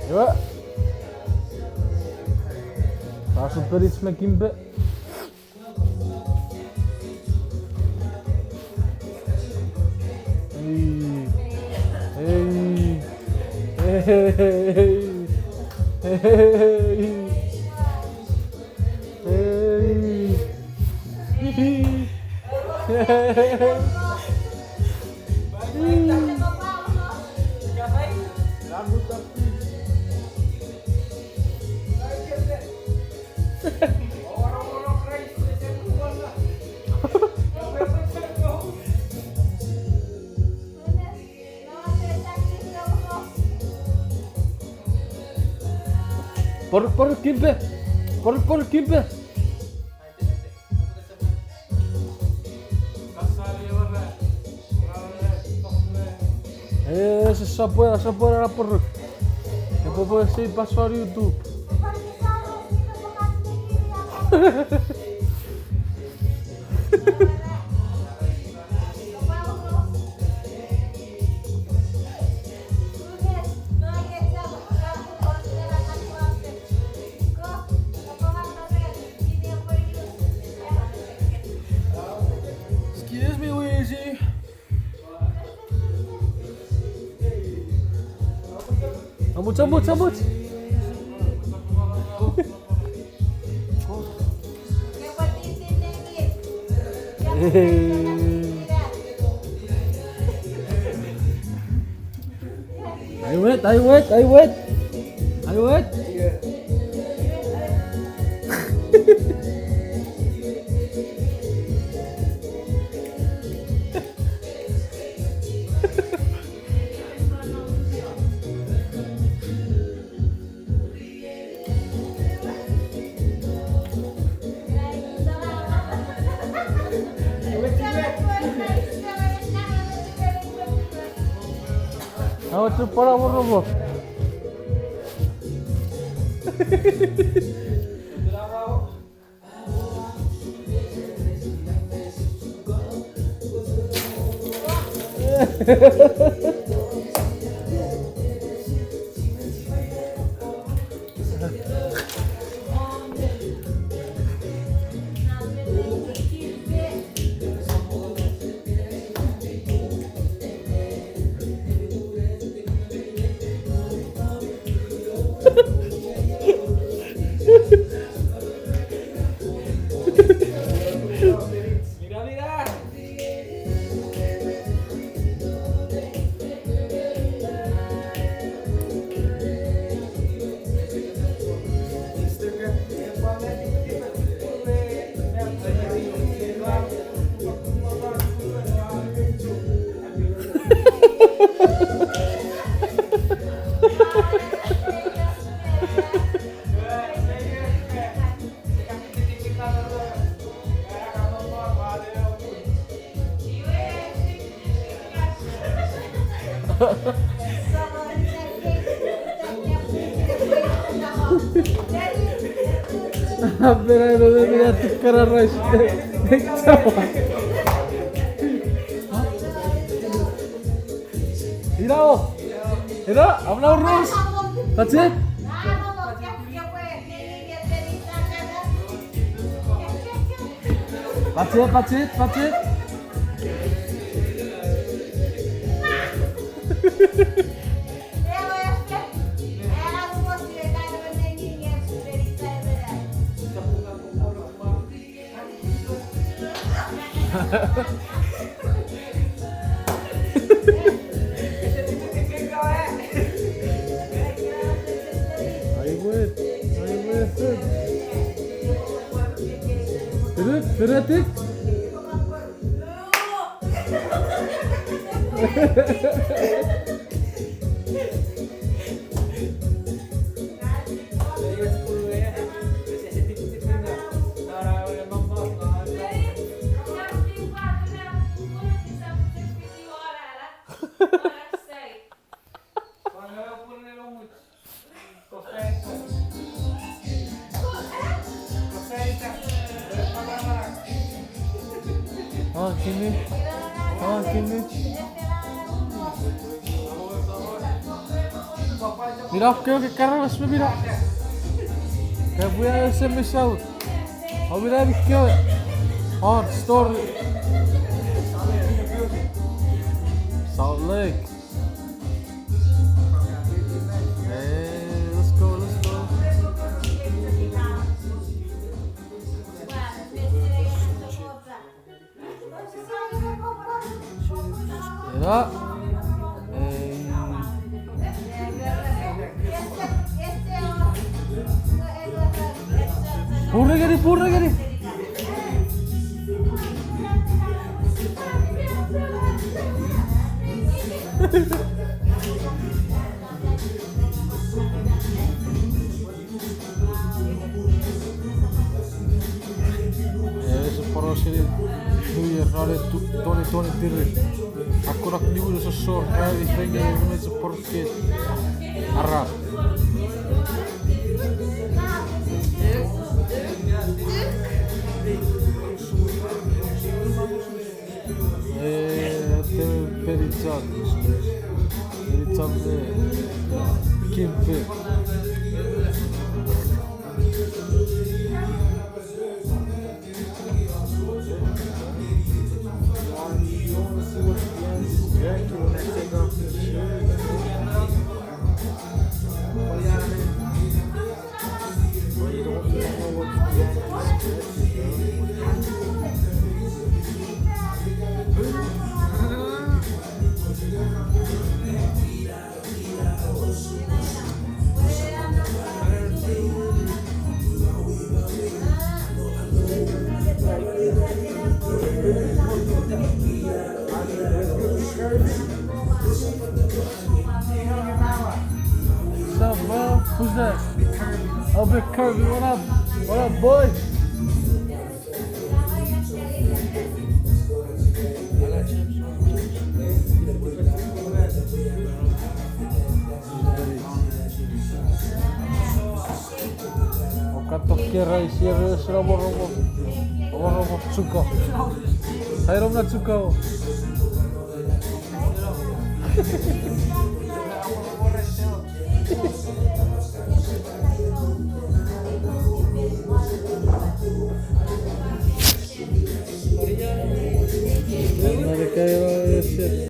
Yuk. Langsung beris megimbe. Por kimbe. Por kimbe. Se puede la por. Después puede ser paso a YouTube. Excuse me, Weezy. Cabut. I wait. Aku cepat apa? Hampir aja dia tukeran rice. Ira, apa urus? Pacet? Pacet. Beretik. Gini. Mira, creo que cargas me mira. Que voy a SMS out. I'll be ready to kill it. On story. Salt Lake. Hey, let's go, let's go. Mira. Purra gari. Adesso farò scegliere lui errare Tony Dirri. Ancora più uso sorra di freghe in mezzo porche. Arra. Perizzante Kimpe. What's up, bro? Who's that? Oh, Big Kirby, what up? What up, boy? Ho katok kira isi robo tsuko. Hai rom na tsuko.